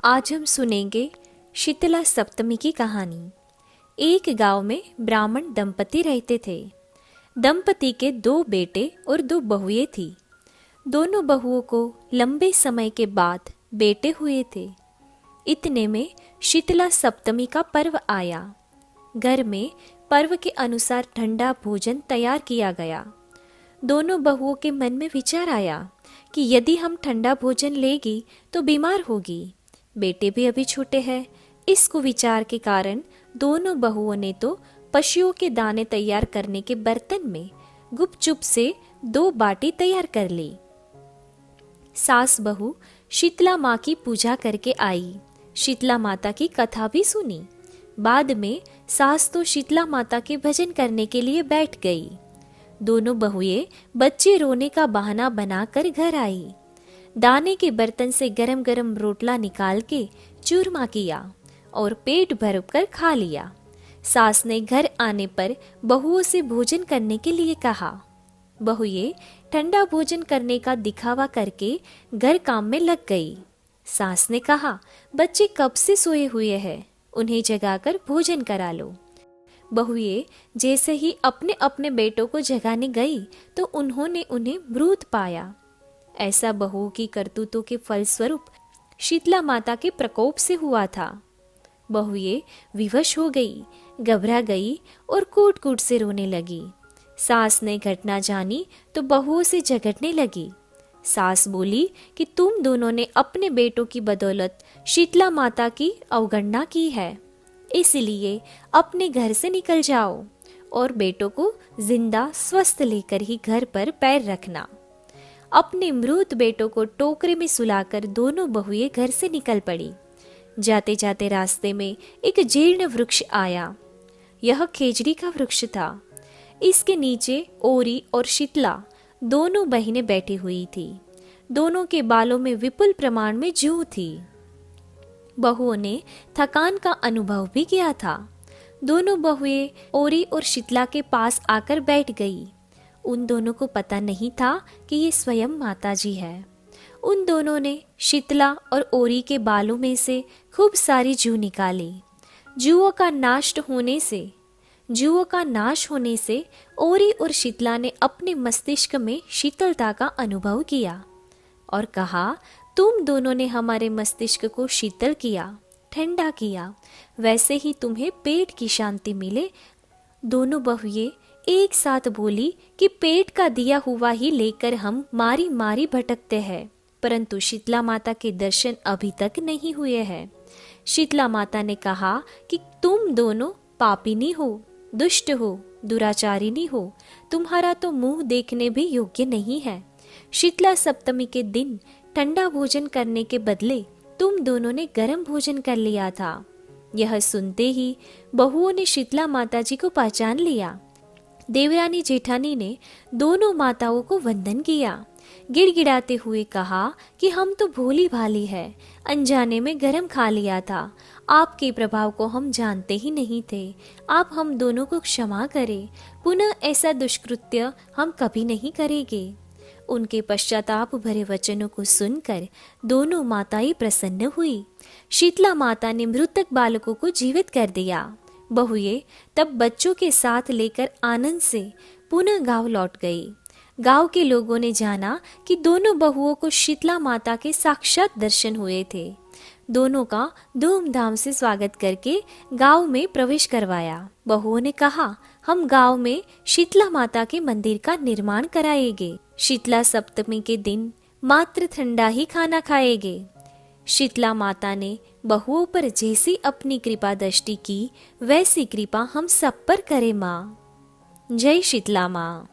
आज हम सुनेंगे शीतला सप्तमी की कहानी। एक गांव में ब्राह्मण दंपति रहते थे। दंपति के 2 बेटे और 2 बहुएं थी। दोनों बहुओं को लंबे समय के बाद बेटे हुए थे। इतने में शीतला सप्तमी का पर्व आया। घर में पर्व के अनुसार ठंडा भोजन तैयार किया गया। दोनों बहुओं के मन में विचार आया कि यदि हम ठंडा भोजन लेगी तो बीमार होगी। बेटे भी अभी छोटे हैं। इस कुविचार के कारण दोनों बहुओं ने तो पशुओं के दाने तैयार करने के बर्तन में गुपचुप से 2 बाटी तैयार कर ली। सास बहू शीतला माँ की पूजा करके आई। शीतला माता की कथा भी सुनी। बाद में सास तो शीतला माता के भजन करने के लिए बैठ गई। दोनों बहुएं बच्चे रोने का बहाना बनाकर घर आई। दाने के बर्तन से गरम गरम रोटला निकाल के चूरमा किया और पेट भर कर खा लिया। सास ने घर आने पर बहुओं से भोजन करने के लिए कहा। बहुएं ठंडा भोजन करने का दिखावा करके घर काम में लग गई। सास ने कहा, बच्चे कब से सोए हुए हैं, उन्हें जगाकर भोजन करा लो। बहुएं जैसे ही अपने अपने बेटों को जगाने गई तो उन्होंने उन्हें मृत पाया। ऐसा बहुओं की करतूतों के फलस्वरूप शीतला माता के प्रकोप से हुआ था। बहुएं विवश हो गई, घबरा गई और कूट कूट से रोने लगी। सास ने घटना जानी तो बहुओं से झगड़ने लगी। सास बोली कि तुम दोनों ने अपने बेटों की बदौलत शीतला माता की अवगणना की है, इसलिए अपने घर से निकल जाओ और बेटों को जिंदा स्वस्थ लेकर ही घर पर पैर रखना। अपने मृत बेटों को टोकरे में सुलाकर दोनों बहुएं घर से निकल पड़ी। जाते जाते रास्ते में एक जीर्ण वृक्ष आया। यह खेजड़ी का वृक्ष था। इसके नीचे ओरी और शीतला दोनों बहनें बैठी हुई थी। दोनों के बालों में विपुल प्रमाण में जूं थी। बहुओं ने थकान का अनुभव भी किया था। दोनों बहुएं ओरी और शीतला के पास आकर बैठ गई। उन दोनों को पता नहीं था कि ये स्वयं माता जी है। उन दोनों ने शीतला और ओरी के बालों में से खूब सारी जूं निकाली। जुओं का नाश होने से ओरी और शीतला ने अपने मस्तिष्क में शीतलता का अनुभव किया और कहा, तुम दोनों ने हमारे मस्तिष्क को शीतल किया, ठंडा किया, वैसे ही तुम्हें पेट की शांति मिले। दोनों बहुएं एक साथ बोली कि पेट का दिया हुआ ही लेकर हम मारी मारी भटकते हैं, परंतु शीतला माता के दर्शन अभी तक नहीं हुए हैं। शीतला माता ने कहा कि तुम दोनों पापिनी हो, दुष्ट हो, दुराचारिणी हो, तुम्हारा तो मुंह देखने भी योग्य नहीं है। शीतला सप्तमी के दिन ठंडा भोजन करने के बदले तुम दोनों ने गर्म भोजन कर लिया था। यह सुनते ही बहुओं ने शीतला माता जी को पहचान लिया। देवरानी जेठानी ने दोनों माताओं को वंदन किया। गिड़गिड़ाते हुए कहा कि हम तो भोली भाली है, अनजाने में गरम खा लिया था। आपके प्रभाव को हम जानते ही नहीं थे। आप हम दोनों को क्षमा करें। पुनः ऐसा दुष्कृत्य हम कभी नहीं करेंगे। उनके पश्चाताप भरे वचनों को सुनकर दोनों माताएं प्रसन्न हुई। शीतला माता ने मृतक बालकों को जीवित कर दिया। बहुएं तब बच्चों के साथ लेकर आनंद से पुनः गांव लौट गई। गांव के लोगों ने जाना कि दोनों बहुओं को शीतला माता के साक्षात दर्शन हुए थे। दोनों का धूमधाम से स्वागत करके गांव में प्रवेश करवाया। बहुओं ने कहा, हम गांव में शीतला माता के मंदिर का निर्माण कराएंगे। शीतला सप्तमी के दिन मात्र ठंडा ही खाना खाएंगे। शीतला माता ने बहुओं पर जैसी अपनी कृपा दृष्टि की, वैसी कृपा हम सब पर करे माँ। जय शीतला माँ।